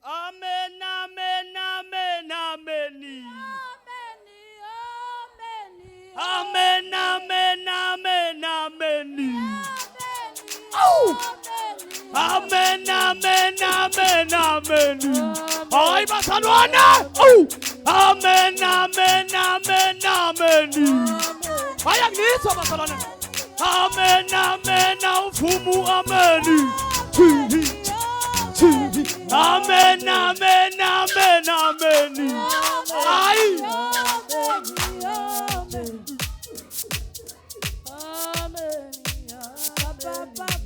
Amen, amen, amen, amen. Amen, amen, amen, amen. Oh! Amen, amen, amen, amen. Ay, Barcelona! Oh! Amen, amen, amen, amen. Ay, Agniso, Barcelona. Amen, amen, Fumu, amen. Amen, amen, amen, amen. Ay!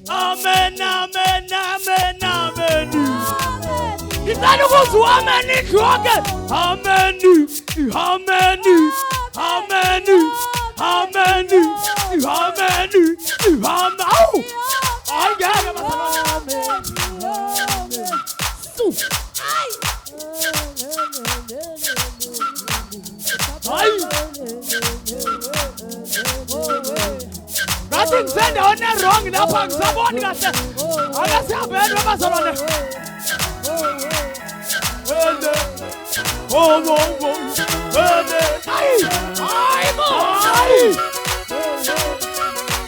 Amen, amen, amen, amen. Italo kuzu amen ikhoke. Amen, amen, amen, amen, amen, amen. Ay, ngeke Barcelona. Ay. Nothing said on the wrong lapha ngisaboni kahle. Akasihambeni Barcelona. Ay.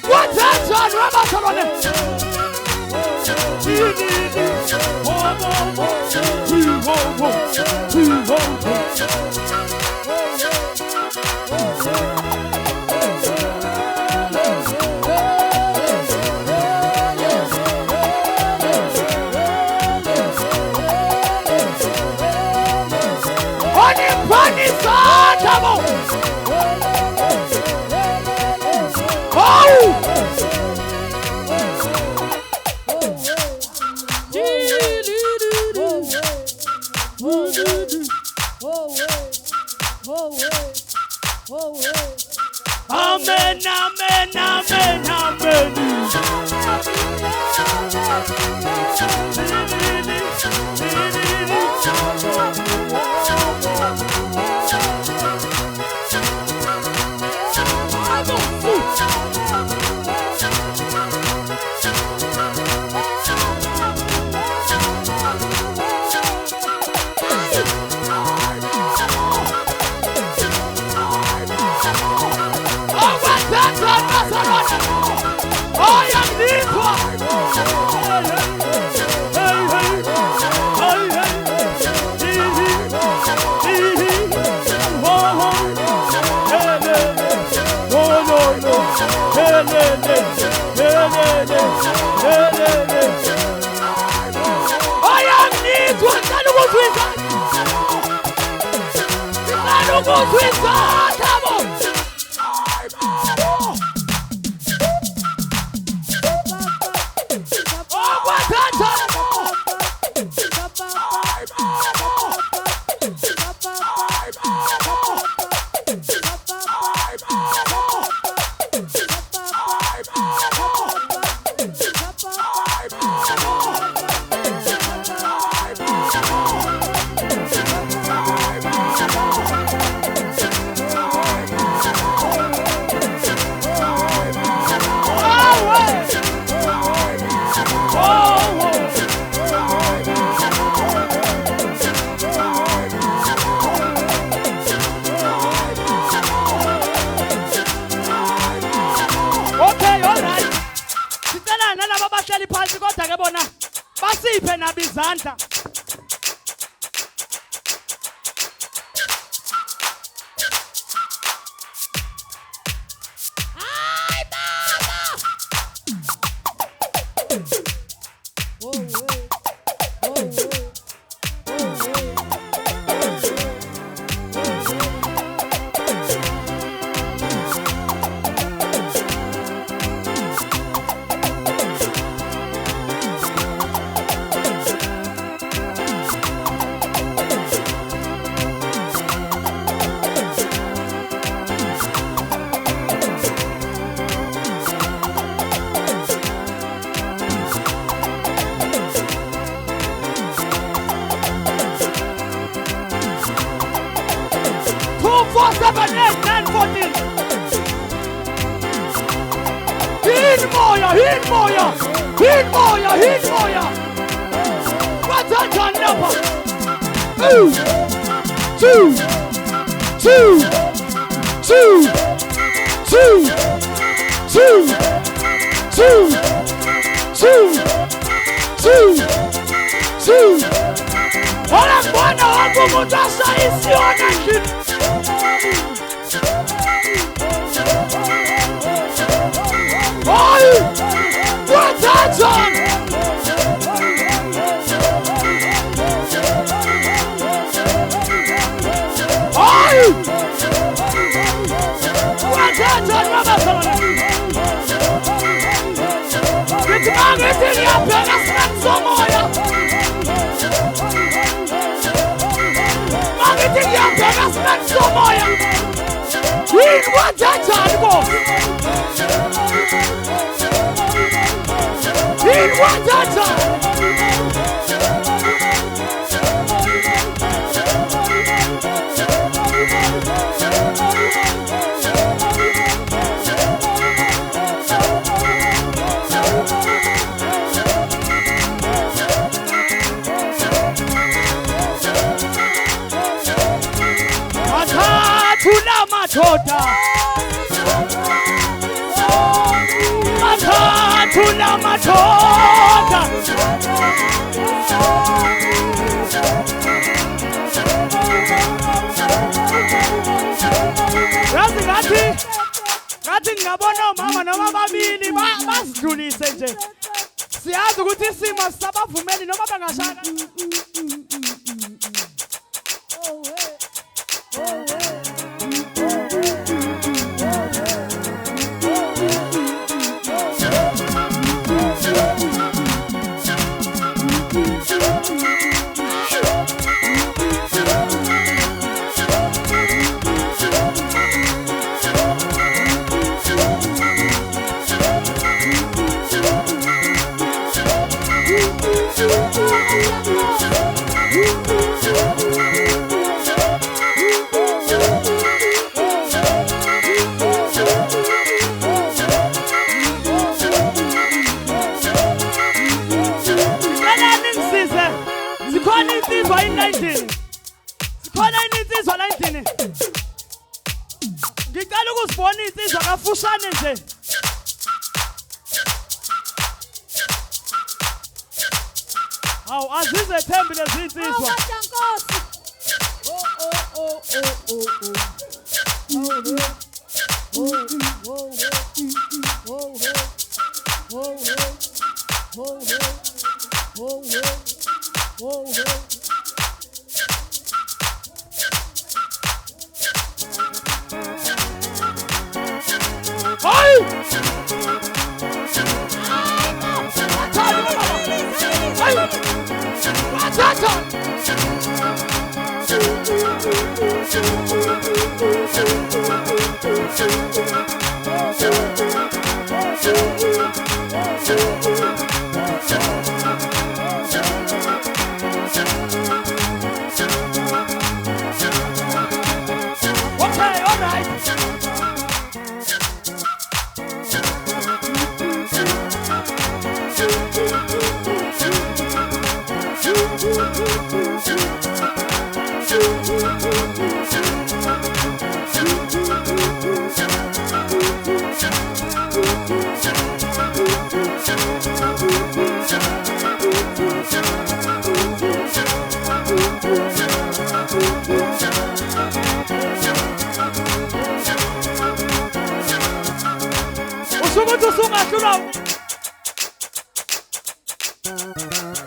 What's that Barcelona? Amen, amen, amen, amen. Basiphe nabizandla. Ay baba. Hit moya. What's that on number? Ora mbona wangu mutasa isiona kitu. Oi! Watata! Oi! Watata mabasana. Kitmange tini apena smoya. Somoya. In what time go? In what time? Matota Matuna matota Ngathi ngabona mama noma babili basidlulise nje siyazi ukuthi isimo sabavumeli noma bangashaka Ngicela ukusibona insizwa kafushane nje Hawu azize thembi lezi insizwa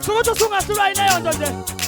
Sukutu sunga ina yondo nje